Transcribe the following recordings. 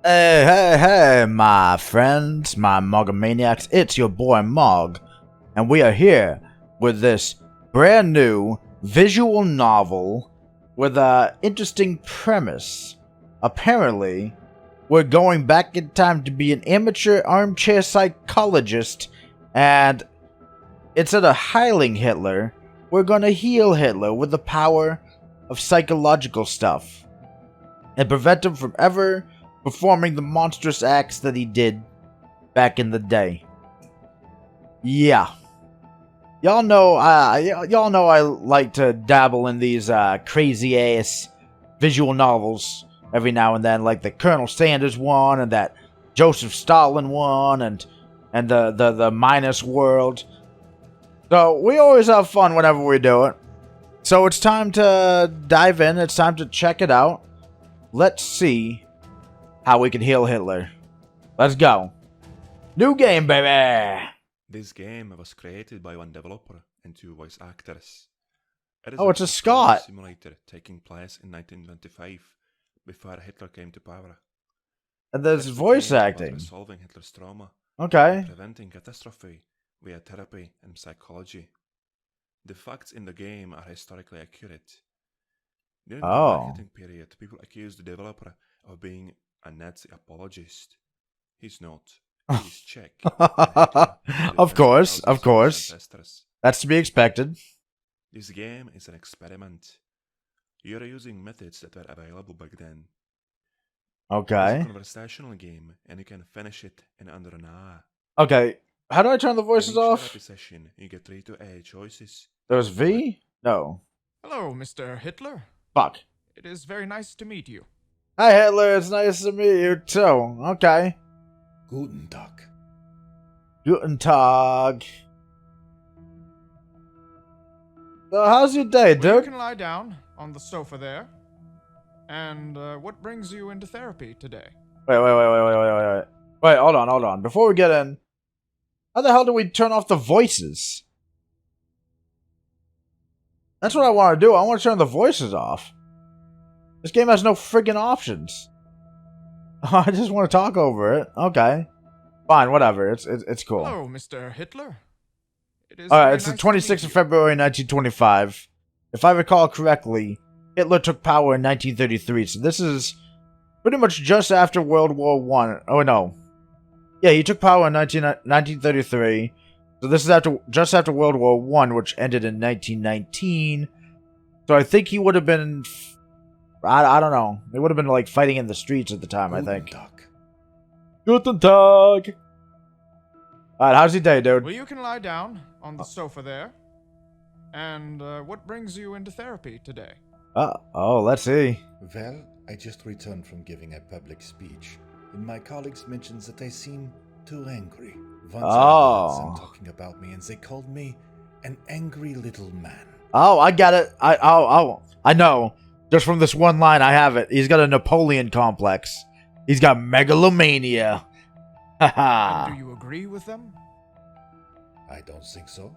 Hey, hey, hey, my friends, my Mogwamaniacs, it's your boy Mog, and we are here with this brand new visual novel with an interesting premise. Apparently, we're going back in time to be an amateur armchair psychologist, and instead of healing Hitler, we're gonna heal Hitler with the power of psychological stuff and prevent him from ever performing the monstrous acts that he did back in the day. Yeah. Y'all know I like to dabble in these crazy ass visual novels every now and then, like the Colonel Sanders one and that Joseph Stalin one and the Minus World. So we always have fun whenever we do it. So it's time to dive in, it's time to check it out. Let's see how we can heal Hitler. Let's go. New game, baby! This game was created by one developer and two voice actors. Oh, it's a Scot. Simulator taking place in 1925, before Hitler came to power. And there's voice acting. Resolving Hitler's trauma. Okay. And preventing catastrophe via therapy and psychology. The facts in the game are historically accurate. During the marketing period, people accused the developer of being a Nazi apologist. He's not. He's Czech. Of course. That's to be expected. This game is an experiment. You're using methods that were available back then. Okay. It's a conversational game, and you can finish it in under an hour. Okay. How do I turn the voices in each off? therapy session, you get 3 to 8 choices. There's V? No. Hello, Mr. Hitler. Fuck. It is very nice to meet you. Hi, Hitler. It's nice to meet you, too. Okay. Guten Tag. Guten Tag. So how's your day, Well, you dude? can lie down on the sofa there. And what brings you into therapy today? Wait. Wait, hold on. Before we get in, how the hell do we turn off the voices? That's what I want to do. I want to turn the voices off. This game has no friggin' options. I just want to talk over it. Okay. Fine, whatever. It's cool. Hello, Mr. Hitler. It is Alright, very it's the nice to meet 26th of you. February 1925. If I recall correctly, Hitler took power in 1933, so this is pretty much just after World War One. Oh, no. Yeah, he took power in 1933, so this is just after World War One, which ended in 1919. So I think he would have been... I don't know. They would have been, like, fighting in the streets at the time, I think. Guten Tag! Alright, how's your day, dude? Well, you can lie down on the sofa there. And what brings you into therapy today? Let's see. Well, I just returned from giving a public speech, and my colleagues mentioned that I seem too angry. Once I heard them talking about me, and they called me an angry little man. Oh, I got it. I know. Just from this one line, I have it. He's got a Napoleon complex. He's got megalomania. And do you agree with them? I don't think so.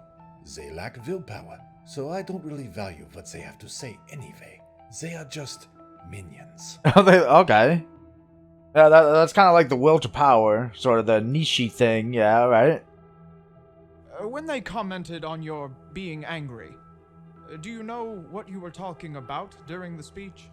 They lack willpower, so I don't really value what they have to say anyway. They are just minions. Okay. Yeah, that's kind of like the will to power, sort of the niche thing. Yeah, right. When they commented on your being angry, do you know what you were talking about during the speech?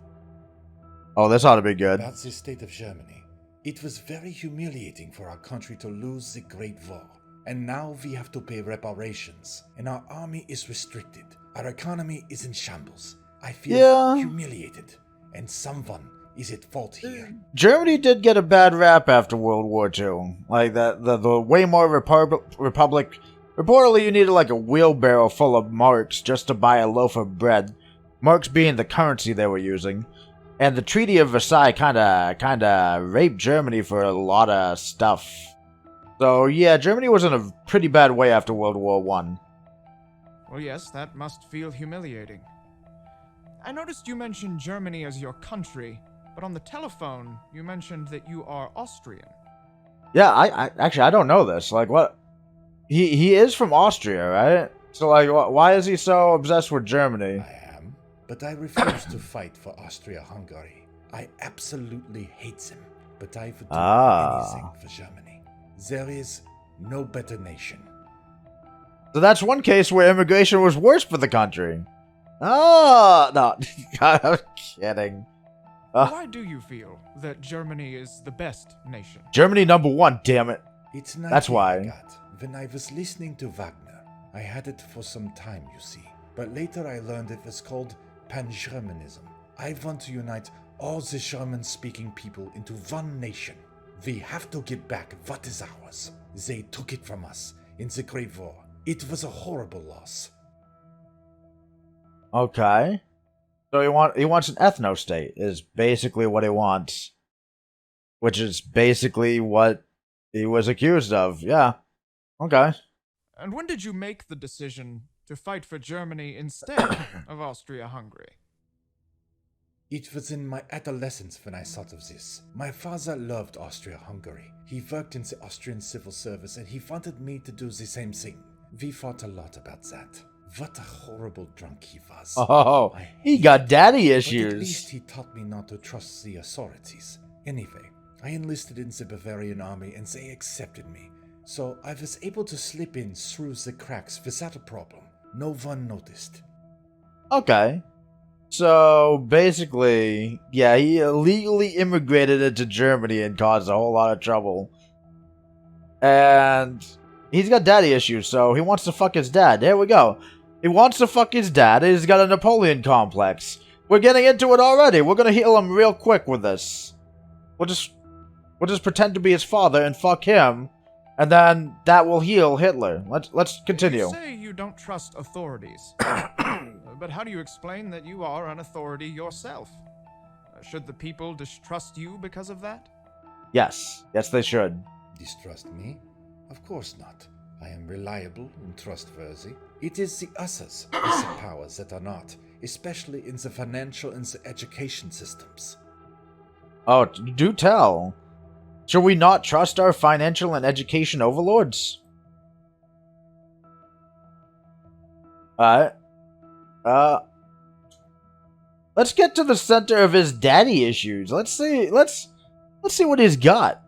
Oh, this ought to be good. About the state of Germany. It was very humiliating for our country to lose the Great War. And now we have to pay reparations. And our army is restricted. Our economy is in shambles. I feel humiliated. And someone is at fault here. Germany did get a bad rap after World War II. Like, the Weimar Republic... Reportedly, you needed like a wheelbarrow full of marks just to buy a loaf of bread. Marks being the currency they were using. And the Treaty of Versailles kinda raped Germany for a lot of stuff. So yeah, Germany was in a pretty bad way after World War One. Well, yes, that must feel humiliating. I noticed you mentioned Germany as your country, but on the telephone, you mentioned that you are Austrian. Yeah, I actually, I don't know this. Like, what? He is from Austria, right? So, like, why is he so obsessed with Germany? I am, but I refuse to fight for Austria-Hungary. I absolutely hate them. but I would do Ah. anything for Germany. There is no better nation. So that's one case where immigration was worse for the country. Oh, no. I'm kidding. Why do you feel that Germany is the best nation? Germany #1, damn it. It's an That's idea why. I got when I was listening to Wagner. I had it for some time, you see. But later I learned it was called Pan-Germanism. I want to unite all the German-speaking people into one nation. We have to get back what is ours. They took it from us in the Great War. It was a horrible loss. Okay. So he wants an ethno-state, is basically what he wants. Which is basically what he was accused of. Yeah. Okay. And when did you make the decision to fight for Germany instead of Austria-Hungary? It was in my adolescence when I thought of this. My father loved Austria-Hungary. He worked in the Austrian civil service and he wanted me to do the same thing. We fought a lot about that. What a horrible drunk he was. Oh, I he hate got him. daddy But at issues. least he taught me not to trust the authorities. Anyway, I enlisted in the Bavarian army and they accepted me. So I was able to slip in through the cracks without a problem. No one noticed. Okay. So basically, yeah, he illegally immigrated into Germany and caused a whole lot of trouble. And he's got daddy issues, so he wants to fuck his dad. There we go. He wants to fuck his dad, and he's got a Napoleon complex. We're getting into it already. We're gonna heal him real quick with this. We'll just pretend to be his father and fuck him, and then that will heal Hitler. Let's continue. You say you don't trust authorities. But how do you explain that you are an authority yourself? Should the people distrust you because of that? Yes, they should. Distrust me? Of course not. I am reliable and trustworthy. It is the others with the powers that are not, especially in the financial and the education systems. Oh, do tell. Should we not trust our financial and education overlords? Alright. Let's get to the center of his daddy issues. Let's see what he's got.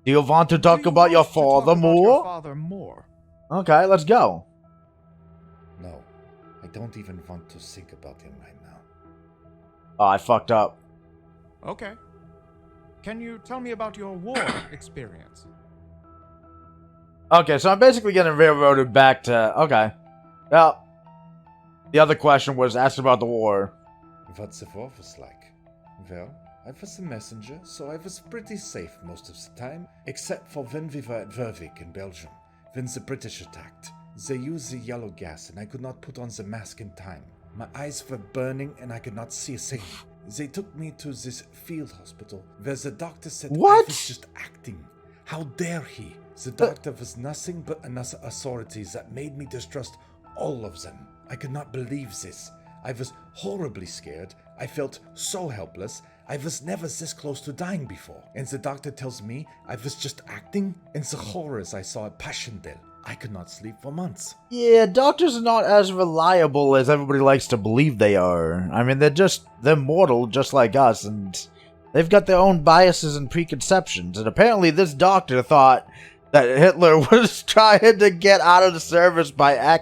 Do you want to talk about your father more? Okay, let's go. No, I don't even want to think about him right now. Oh, I fucked up. Okay. Can you tell me about your war experience? Okay, so I'm basically getting railroaded back to... Okay. Well, the other question was asked about the war. What the war was like? Well, I was a messenger, so I was pretty safe most of the time, except for when we were at Wervik in Belgium, when the British attacked. They used the yellow gas and I could not put on the mask in time. My eyes were burning and I could not see a thing. They took me to this field hospital where the doctor said What? I was just acting. How dare he? The doctor was nothing but another authority that made me distrust all of them. I could not believe this. I was horribly scared. I felt so helpless. I was never this close to dying before. And the doctor tells me I was just acting? And the horrors I saw at Passchendaele. I could not sleep for months. Yeah, doctors are not as reliable as everybody likes to believe they are. I mean, they're mortal just like us, and they've got their own biases and preconceptions. And apparently this doctor thought that Hitler was trying to get out of the service by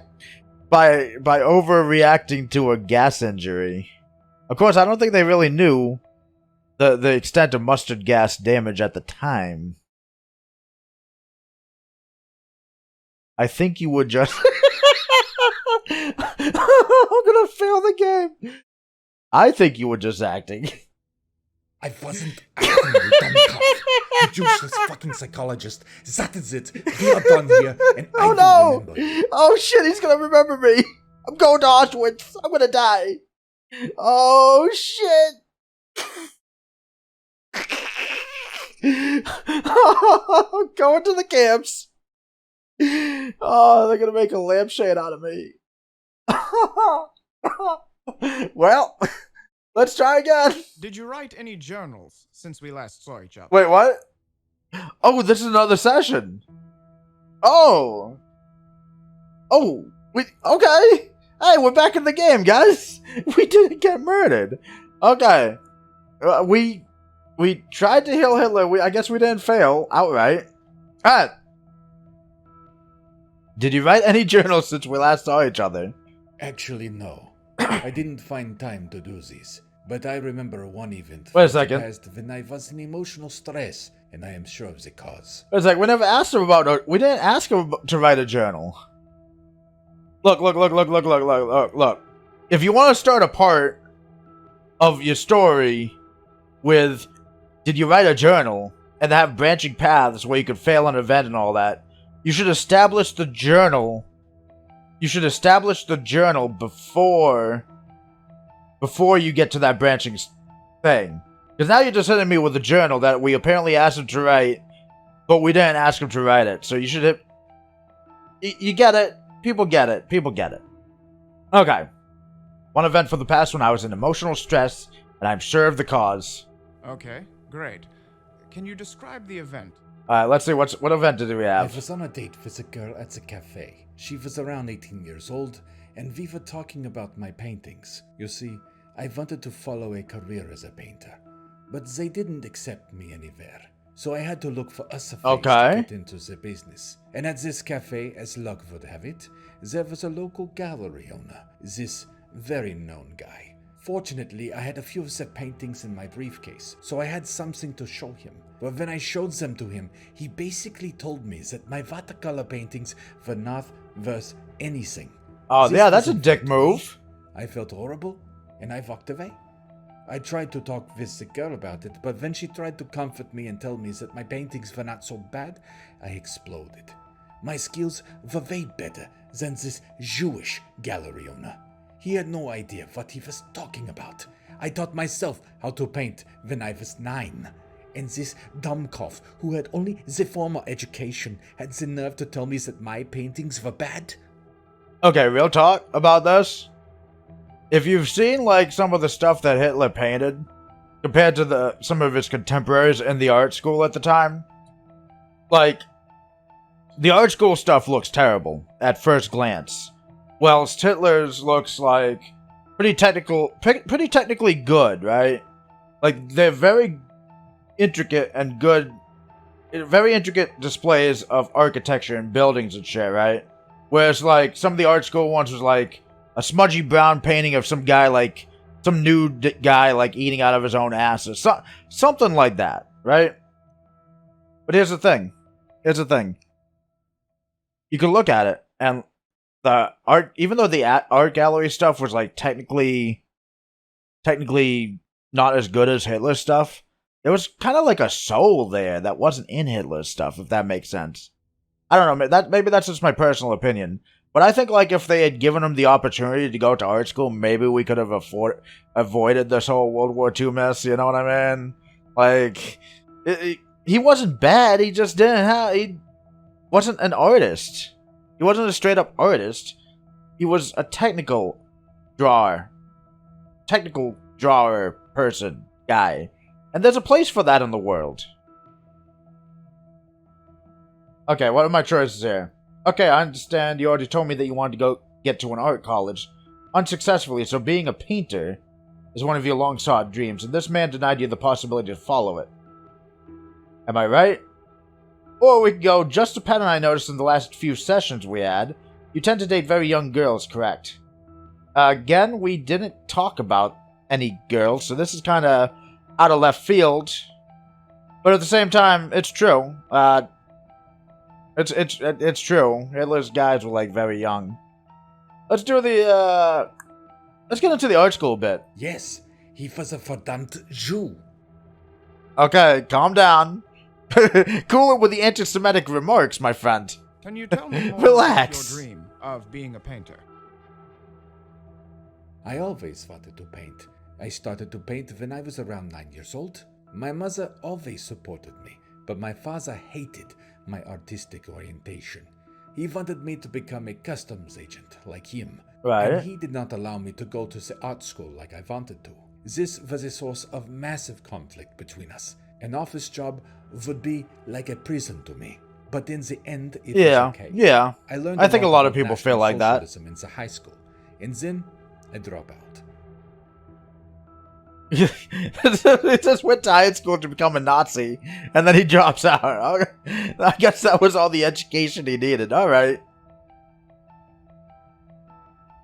overreacting to a gas injury. Of course, I don't think they really knew the extent of mustard gas damage at the time. I think you would just... I'm gonna fail the game. I think you were just acting. I wasn't acting, you dummy cock. You useless fucking psychologist. That is it. We are done here, and I Oh will no! remember. Oh shit, he's gonna remember me. I'm going to Auschwitz. I'm gonna die. Oh shit. Going to the camps. Oh, they're gonna make a lampshade out of me. Well, let's try again. Did you write any journals since we last saw each other? Wait, what? Oh, this is another session. Oh, okay. Hey, we're back in the game, guys. We didn't get murdered. Okay. We We tried to heal Hitler. I guess we didn't fail outright. Alright. Did you write any journals since we last saw each other? Actually, no. I didn't find time to do this. But I remember one event Wait a second. past when I was in emotional stress, and I am sure of the cause. It's like we never asked him about. We didn't ask him to write a journal. Look. If you want to start a part of your story with, did you write a journal, and have branching paths where you could fail an event and all that, you should establish the journal. You should establish the journal before you get to that branching thing. Because now you're just hitting me with a journal that we apparently asked him to write, but we didn't ask him to write it. So you should hit... You get it. People get it. People get it. Okay. One event for the past when I was in emotional stress, and I'm sure of the cause. Okay, great. Can you describe the event? Alright, let's see. What event did we I have? was on a date with a girl at the cafe. She was around 18 years old, and we were talking about my paintings. You see, I wanted to follow a career as a painter, but they didn't accept me anywhere. So I had to look for other ways to get into the business. And at this cafe, as luck would have it, there was a local gallery owner, this very known guy. Fortunately, I had a few of the paintings in my briefcase, so I had something to show him. But when I showed them to him, he basically told me that my watercolor paintings were not worth anything. Oh, This yeah, that's a wasn't dick fair to me. move. I felt horrible, and I walked away. I tried to talk with the girl about it, but when she tried to comfort me and tell me that my paintings were not so bad, I exploded. My skills were way better than this Jewish gallery owner. He had no idea what he was talking about. I taught myself how to paint when I was 9. And this dumbcoff, who had only the formal education, had the nerve to tell me that my paintings were bad? Okay, real talk about this. If you've seen, like, some of the stuff that Hitler painted, compared to some of his contemporaries in the art school at the time, like, the art school stuff looks terrible at first glance. Whilst Hitler's looks like pretty technically good, right? Like, they're very intricate and good, very intricate displays of architecture and buildings and shit, right? Whereas, like, some of the art school ones was like a smudgy brown painting of some guy, like, some nude guy, like, eating out of his own ass, or something like that, right? But here's the thing. You can look at it, and the art, even though the art gallery stuff was, like, technically not as good as Hitler's stuff, there was kind of like a soul there that wasn't in Hitler's stuff, if that makes sense. I don't know, maybe that's just my personal opinion. But I think, like, if they had given him the opportunity to go to art school, maybe we could have avoided this whole World War II mess, you know what I mean? Like, he wasn't bad, he just he wasn't an artist. He wasn't a straight-up artist. He was a technical drawer person, guy. And there's a place for that in the world. Okay, what are my choices here? Okay, I understand you already told me that you wanted to go get to an art college. Unsuccessfully, so being a painter is one of your long-sought dreams, and this man denied you the possibility to follow it. Am I right? Or we could go, just a pattern I noticed in the last few sessions we had. You tend to date very young girls, correct? Again, we didn't talk about any girls, so this is kind of out of left field. But at the same time, it's true. It's true. Hitler's guys were, like, very young. Let's do the, let's get into the art school bit. Yes, he was a verdammt Jew. Okay, calm down. Cool it with the anti-Semitic remarks, my friend. Can you tell me more Relax. about your dream of being a painter? I always wanted to paint. I started to paint when I was around 9 years old. My mother always supported me, but my father hated my artistic orientation. He wanted me to become a customs agent like him. Right. And he did not allow me to go to the art school like I wanted to. This was a source of massive conflict between us. An office job would be like a prison to me. But in the end, it was okay. Yeah. I think a lot of about people feel National like that. socialism in the high school. And then I drop out. He just went to high school to become a Nazi, and then he drops out. I guess that was all the education he needed. All right.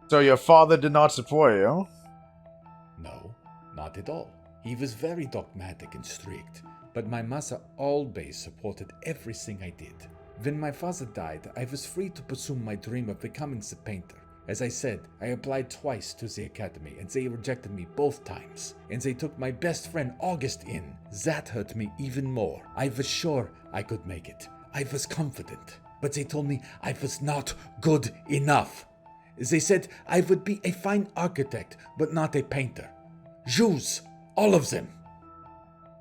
So your father did not support you? No, not at all. He was very dogmatic and strict, but my mother always supported everything I did. When my father died, I was free to pursue my dream of becoming a painter. As I said, I applied twice to the academy, and they rejected me both times. And they took my best friend August in. That hurt me even more. I was sure I could make it. I was confident. But they told me I was not good enough. They said I would be a fine architect, but not a painter. Jews, all of them.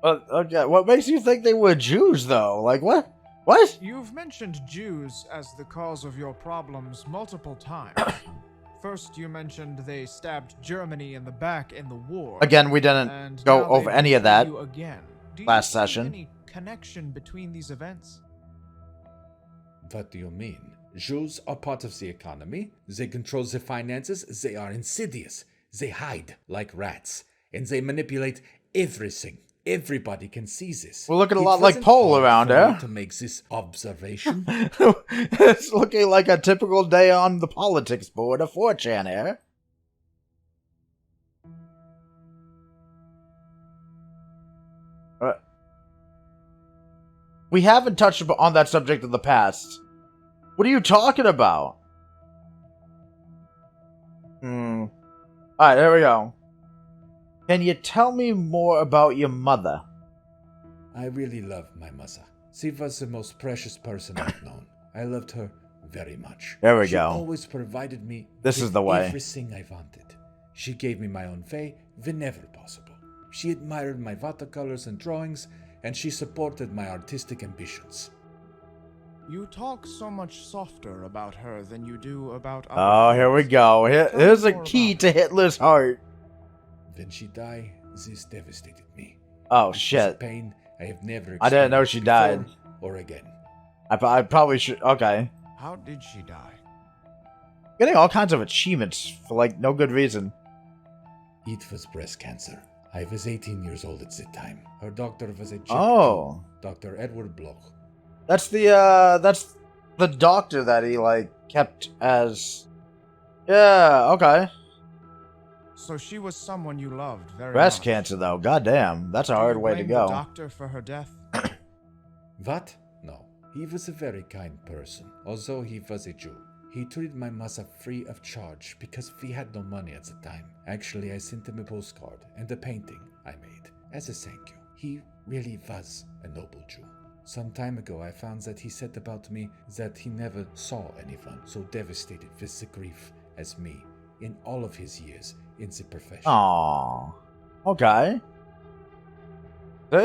Okay, what makes you think they were Jews, though? Like, what? What? You've mentioned Jews as the cause of your problems multiple times. First, you mentioned they stabbed Germany in the back in the war. Again, we didn't and go now over they any of betray that you again. Do last you see session. Any connection between these events? What do you mean? Jews are part of the economy. They control the finances. They are insidious. They hide like rats. And they manipulate everything. Everybody can see this. We're looking a It lot like wasn't Pole hard around for me here. to make this observation. It's looking like a typical day on the politics board of 4chan here. We haven't touched on that subject in the past. What are you talking about? Alright, there we go. Can you tell me more about your mother? I really love my mother. She was the most precious person I've known. I loved her very much. There we She go. always provided me This with is the way. everything I wanted. She gave me my own way whenever possible. She admired my watercolors and drawings, and she supported my artistic ambitions. You talk so much softer about her than you do about Oh, other here we things. go. Tell me Here's a more key about to Hitler's heart. When she died, this devastated me. Oh, It was a shit. pain I have never I didn't know she experienced died. before or again. I probably should. Okay. How did she die? Getting all kinds of achievements for, like, no good reason. It was breast cancer. I was 18 years old at the time. Her doctor was a Czech Oh. Jew, Dr. Edward Bloch. That's the doctor that he, like, kept as... Yeah, okay. So she was someone you loved very Breast much. cancer, though. Goddamn. That's a Do hard you way to blame go. The doctor for her death? What? No. He was a very kind person, although he was a Jew. He treated my mother free of charge because we had no money at the time. Actually, I sent him a postcard and a painting I made as a thank you. He really was a noble Jew. Some time ago, I found that he said about me that he never saw anyone so devastated with the grief as me in all of his years in the profession. Aww. Okay.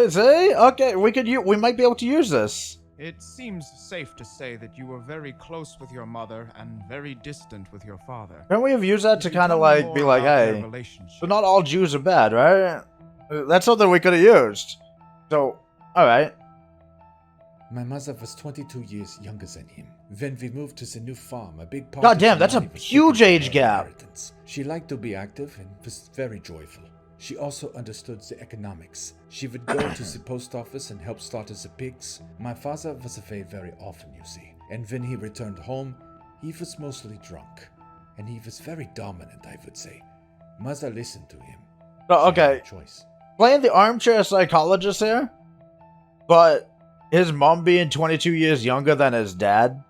See? Okay, we might be able to use this. It seems safe to say that you were very close with your mother and very distant with your father. Can't we have used that to Could you kind of, tell me like, be more like, about their hey, relationship? but not all Jews are bad, right? That's something we could have used. So, alright. My mother was 22 years younger than him. When we moved to the new farm, a big part God of damn, the that's a money was huge taken from age her gap. inheritance. She liked to be active and was very joyful. She also understood the economics. She would go to the post office and help slaughter the pigs. My father was away very often, you see. And when he returned home, he was mostly drunk. And he was very dominant, I would say. Mother listened to him. Oh, She had okay. no choice. Playing the armchair psychologist here, but his mom being 22 years younger than his dad,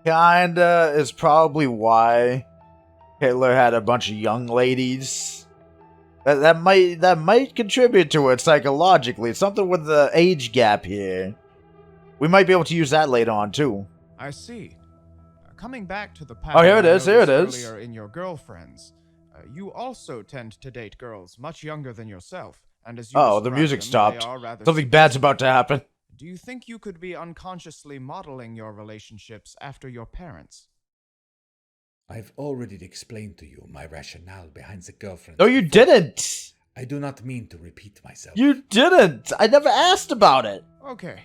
kinda is probably why Hitler had a bunch of young ladies. That might contribute to it psychologically. Something with the age gap here. We might be able to use that later on too. I see. Coming back to the Oh, pattern here it I is, here it noticed is. earlier in your girlfriends, you also tend to date girls much younger than yourself, and as you Oh, the describe music them, stopped. they are rather Something bad's about to happen. Do you think you could be unconsciously modeling your relationships after your parents? I've already explained to you my rationale behind the girlfriend. No, you didn't. I do not mean to repeat myself. You didn't. I never asked about it. Okay.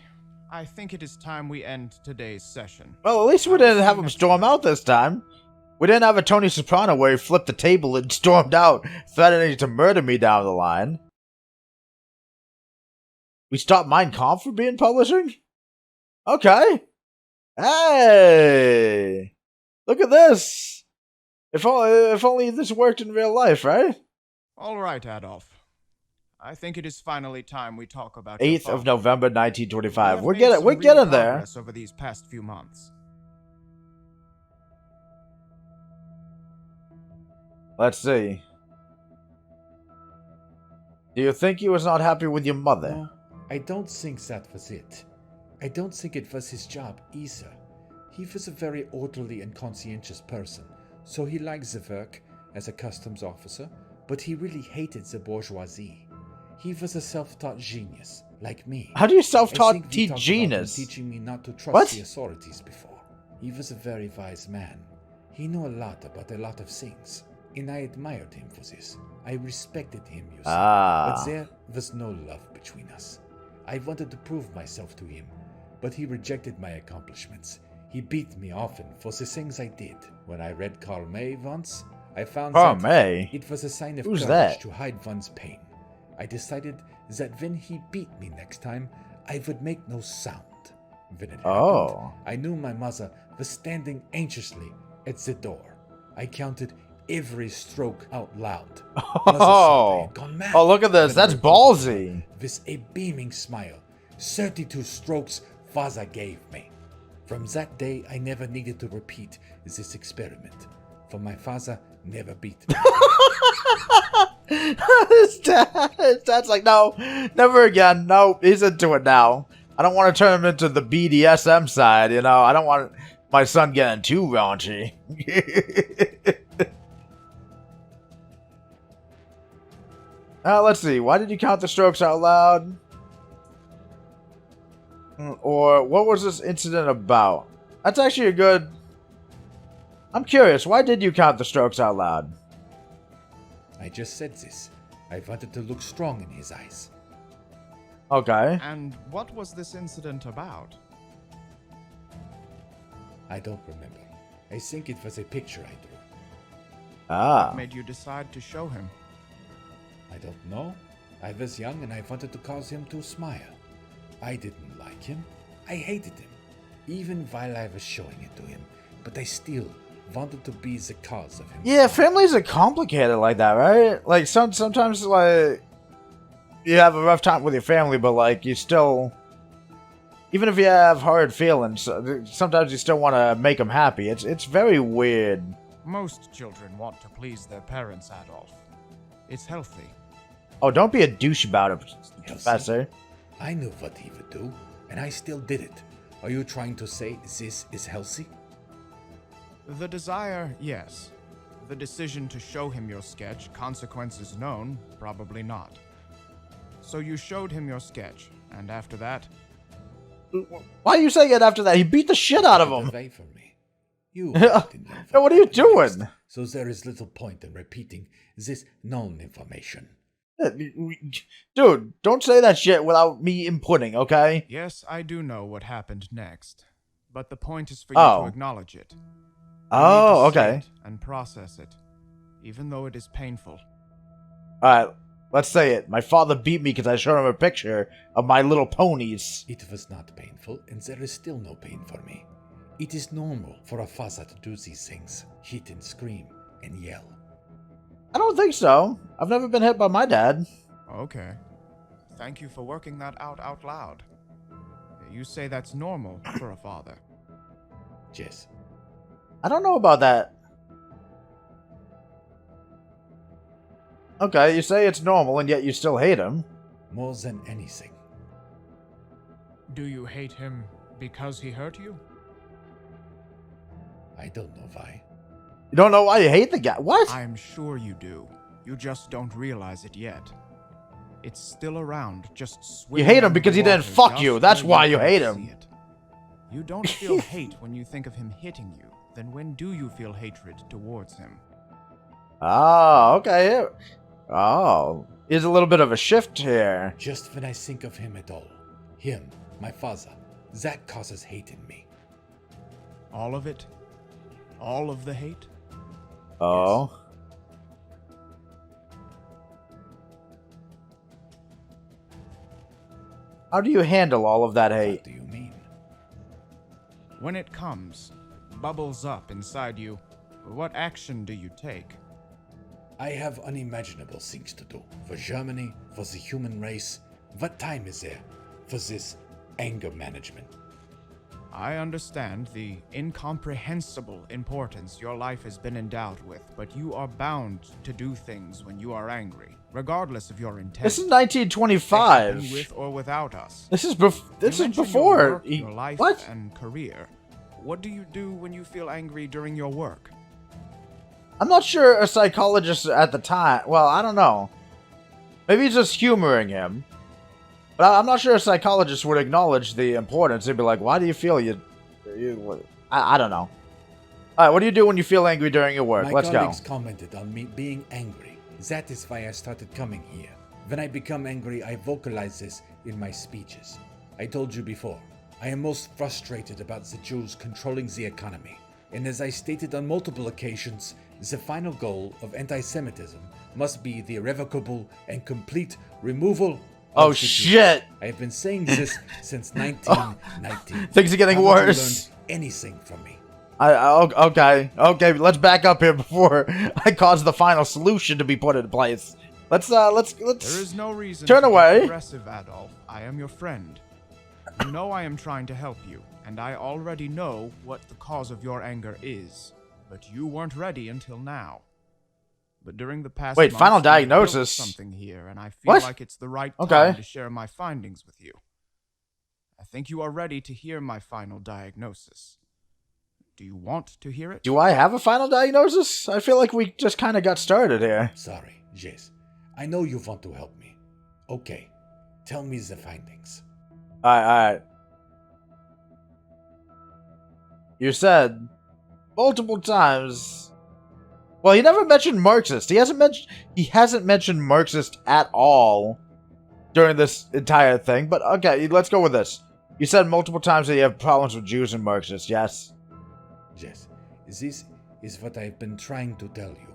I think it is time we end today's session. Well, at least we didn't have him storm out this time. We didn't have a Tony Soprano where he flipped the table and stormed out, threatening to murder me down the line. We stopped Mein Kampf from being publishing? Okay. Hey! Look at this! If only this worked in real life, right? All right, Adolf. I think it is finally time we talk about 8th of November, 1925. We're We're getting there. Over these past few months. Let's see. Do you think he was not happy with your mother? No, I don't think that was it. I don't think it was his job either. He was a very orderly and conscientious person, so he liked the work as a customs officer, but he really hated the bourgeoisie. He was a self-taught genius, like me. How do you self-taught I think we talked about him genius? teaching me not to trust What? the authorities before. He was a very wise man. He knew a lot about a lot of things, and I admired him for this. I respected him, you see. But there was no love between us. I wanted to prove myself to him, but he rejected my accomplishments. He beat me often for the things I did. When I read Karl May once, I found Karl that May? it was a sign of Who's courage that? to hide one's pain. I decided that when he beat me next time, I would make no sound. When it happened, I knew my mother was standing anxiously at the door. I counted every stroke out loud. Oh, look at this. That's ballsy. With a beaming smile, 32 strokes Father gave me. From that day, I never needed to repeat this experiment, for my father never beat me. His dad's like, no, never again. No, he's into it now. I don't want to turn him into the BDSM side, you know. I don't want my son getting too raunchy. Let's see. Why did you count the strokes out loud? Or what was this incident about? That's actually a good... I'm curious. Why did you count the strokes out loud? I just said this. I wanted to look strong in his eyes. Okay. And what was this incident about? I don't remember. I think it was a picture I drew. What made you decide to show him? I don't know. I was young and I wanted to cause him to smile. I didn't like him. I hated him. Even while I was showing it to him. But I still wanted to be the cause of him. Yeah, families are complicated like that, right? Like, sometimes, like, you have a rough time with your family, but, like, you still... Even if you have hard feelings, sometimes you still want to make them happy. It's very weird. Most children want to please their parents, Adolf. It's healthy. Oh, don't be a douche about it, Professor. I knew what he would do, and I still did it. Are you trying to say this is healthy? The desire, yes. The decision to show him your sketch, consequences known, probably not. So you showed him your sketch, and after that... Why are you saying it after that? He beat the shit out of him. Away from me. You No, what are you doing? So there is little point in repeating this known information. Dude, don't say that shit without me inputting, okay? Yes, I do know what happened next. But the point is for you to acknowledge it. Oh, okay. And process it, even though it is painful. Alright, let's say it. My father beat me because I showed him a picture of My Little Ponies. It was not painful, and there is still no pain for me. It is normal for a father to do these things, hit and scream and yell. I don't think so. I've never been hit by my dad. Okay. Thank you for working that out loud. You say that's normal for a father. Yes. I don't know about that. Okay, you say it's normal and yet you still hate him. More than anything. Do you hate him because he hurt you? I don't know why. You don't know why you hate the guy? What? I'm sure you do. You just don't realize it yet. It's still around, just swimming. You hate him because he didn't fuck you. That's why you hate him. You don't feel hate when you think of him hitting you. Then when do you feel hatred towards him? Oh, okay. Oh, there's a little bit of a shift here. Just when I think of him at all. Him, my father, that causes hate in me. All of it? All of the hate? Oh. How do you handle all of that hate? What do you mean? When it comes, bubbles up inside you, what action do you take? I have unimaginable things to do. For Germany, for the human race. What time is there for this anger management? I understand the incomprehensible importance your life has been endowed with, but you are bound to do things when you are angry, regardless of your intent. This is They happen 1925. with or without us. This is You mentioned your before. work, your life What? and career. What do you do when you feel angry during your work? I'm not sure a psychologist at the time. Well, I don't know. Maybe he's just humoring him. But I'm not sure a psychologist would acknowledge the importance. They'd be like, "Why do you feel you?" I don't know. All right, what do you do when you feel angry during your work? My Let's go. colleagues commented on me being angry. That is why I started coming here. When I become angry, I vocalize this in my speeches. I told you before, I am most frustrated about the Jews controlling the economy. And as I stated on multiple occasions, the final goal of anti-Semitism must be the irrevocable and complete removal. Oh of the Jews. shit! I have been saying this since 1919. Things are getting Haven't you worse. learned anything from me? Okay, let's back up here before I cause the final solution to be put in place. Let's. There is no reason turn to away. be aggressive, Adolf. I am your friend. You know I am trying to help you, and I already know what the cause of your anger is. But you weren't ready until now. But during the past Wait, months, final you've built diagnosis? something here, and I feel What? like it's the right Okay. time to share my findings with you. I think you are ready to hear my final diagnosis. Do you want to hear it? Do I have a final diagnosis? I feel like we just kind of got started here. Sorry, Jess. I know you want to help me. Okay, tell me the findings. Alright. You said multiple times. Well, he never mentioned Marxist. He hasn't mentioned Marxist at all during this entire thing. But okay, let's go with this. You said multiple times that you have problems with Jews and Marxists. Yes. Jess, this is what I've been trying to tell you.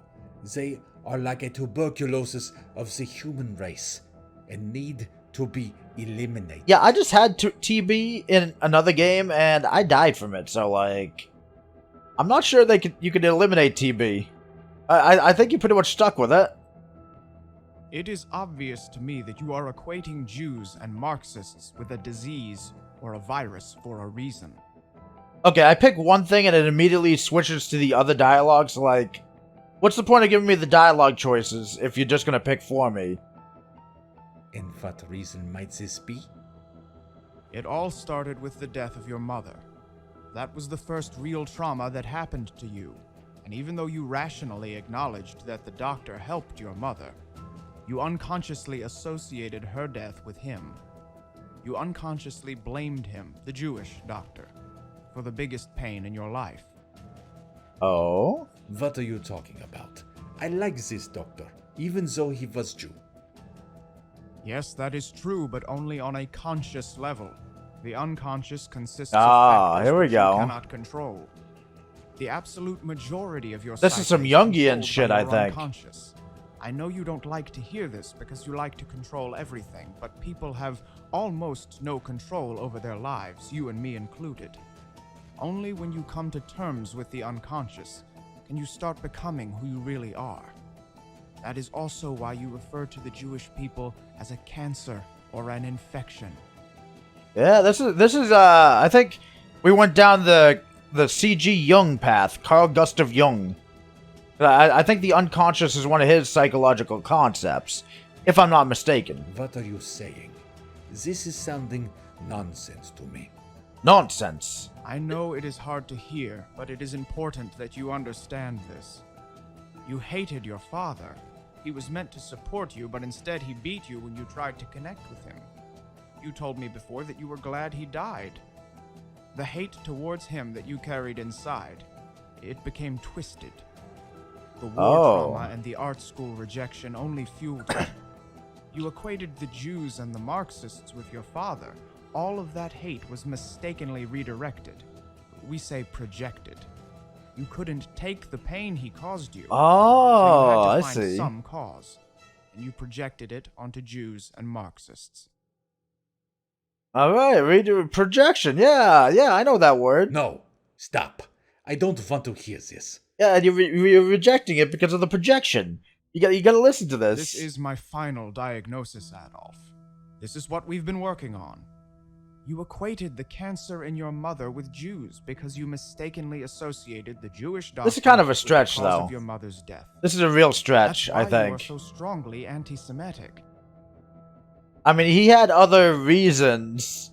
They are like a tuberculosis of the human race and need to be eliminated. Yeah, I just had TB in another game and I died from it. So like, I'm not sure you could eliminate TB. I think you're pretty much stuck with it. It is obvious to me that you are equating Jews and Marxists with a disease or a virus for a reason. Okay, I pick one thing and it immediately switches to the other dialogues. Like, what's the point of giving me the dialogue choices if you're just gonna pick for me? And what reason might this be? It all started with the death of your mother. That was the first real trauma that happened to you. And even though you rationally acknowledged that the doctor helped your mother, you unconsciously associated her death with him. You unconsciously blamed him, the Jewish doctor, for the biggest pain in your life. Oh? What are you talking about? I like this doctor, even though he was Jew. Yes, that is true, but only on a conscious level. The unconscious consists Ah, of factors here we which go. you cannot control. The absolute majority of your This is some psyche Jungian controlled shit, by I your think. unconscious. I know you don't like to hear this because you like to control everything, but people have almost no control over their lives, you and me included. Only when you come to terms with the unconscious can you start becoming who you really are. That is also why you refer to the Jewish people as a cancer or an infection. Yeah, this is I think we went down the C.G. Jung path, Carl Gustav Jung. I think the unconscious is one of his psychological concepts, if I'm not mistaken. What are you saying? This is sounding nonsense to me. Nonsense. I know it is hard to hear, but it is important that you understand this. You hated your father. He was meant to support you, but instead he beat you when you tried to connect with him. You told me before that you were glad he died. The hate towards him that you carried inside, it became twisted. The war trauma and the art school rejection only fueled it. You equated the Jews and the Marxists with your father. All of that hate was mistakenly redirected. We say projected. You couldn't take the pain he caused you. Oh, so you had I to find see. some cause, and you projected it onto Jews and Marxists. All right, read projection. Yeah, I know that word. No, stop. I don't want to hear this. Yeah, and you're rejecting it because of the projection. You got to listen to this. This is my final diagnosis, Adolf. This is what we've been working on. You equated the cancer in your mother with Jews because you mistakenly associated the Jewish doctor. This is kind of a stretch, with the cause though. of your mother's death. This is a real stretch, That's why I think. You are so strongly anti-Semitic. I mean, he had other reasons,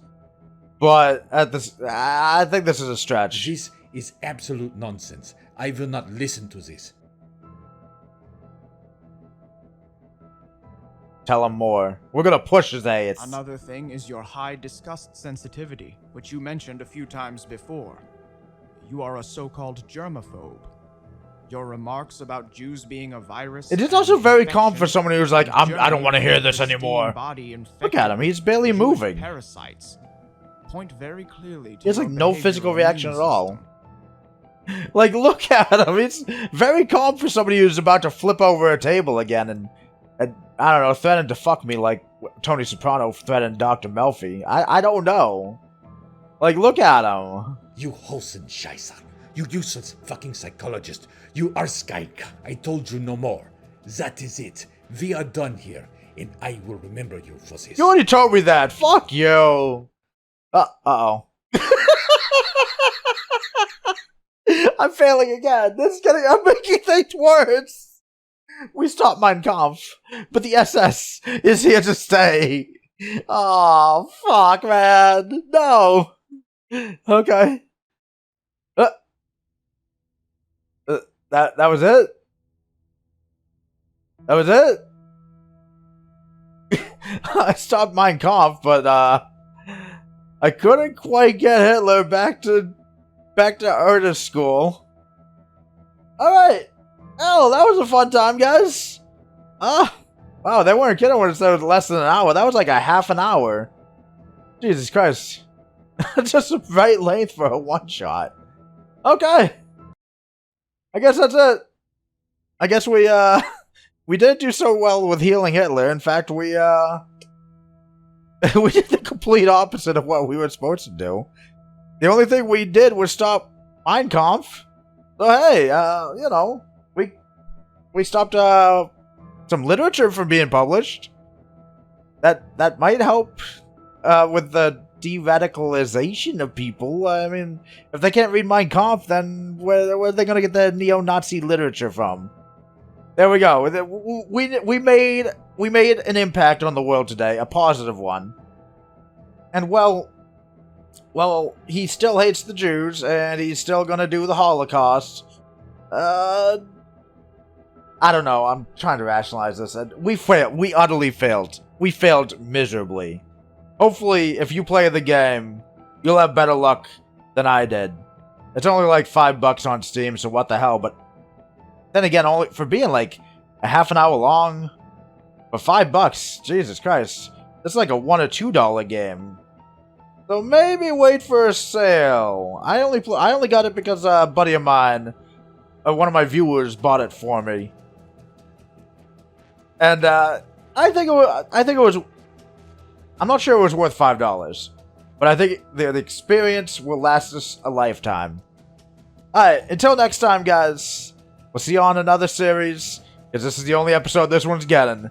but I think this is a stretch. This is absolute nonsense. I will not listen to this. Tell him more. We're gonna push his ass. Another thing is your high disgust sensitivity, which you mentioned a few times before. You are a so-called germaphobe. Your remarks about Jews being a virus. It is also very infection, calm for someone who's like, I don't want to hear this pristine anymore. body Look at him, he's barely Jewish moving. Parasites point very clearly to He has your like no behavioral physical reaction immune at all. system. Like, look at him. He's very calm for somebody who's about to flip over a table again and I don't know, threaten to fuck me like Tony Soprano threatened Dr. Melfi. I don't know. Like, look at him. You Hosen Scheisser. You useless fucking psychologist. You Arschgeig. I told you no more. That is it. We are done here, and I will remember you for this. You already told me that. Fuck you. Uh-oh. I'm failing again. I'm making things worse. We stopped Mein Kampf, but the SS is here to stay. Oh, fuck, man. No. Okay. That was it? That was it? I stopped Mein Kampf, but I couldn't quite get Hitler back to Ernest school. Alright. Oh, that was a fun time, guys. Wow, they weren't kidding when it said it was less than an hour. That was like a half an hour. Jesus Christ. Just the right length for a one-shot. Okay. I guess that's it. I guess we didn't do so well with healing Hitler. In fact, we did the complete opposite of what we were supposed to do. The only thing we did was stop Mein Kampf. So hey, you know, we stopped some literature from being published. That might help with the de-radicalization of people. I mean, if they can't read Mein Kampf, then where are they going to get the neo-Nazi literature from? There we go. We made an impact on the world today, a positive one. And well, he still hates the Jews, and he's still gonna do the Holocaust. I don't know. I'm trying to rationalize this. We failed. We utterly failed. We failed miserably. Hopefully, if you play the game, you'll have better luck than I did. It's only like $5 on Steam, so what the hell, but then again, only for being like a half an hour long, for $5, Jesus Christ, that's like a $1 or $2 game. So maybe wait for a sale. I only got it because a buddy of mine, one of my viewers, bought it for me, and I think it was. I'm not sure it was worth $5, but I think the experience will last us a lifetime. All right, until next time, guys. We'll see you on another series, because this is the only episode this one's getting.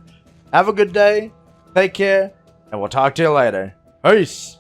Have a good day, take care, and we'll talk to you later. Peace!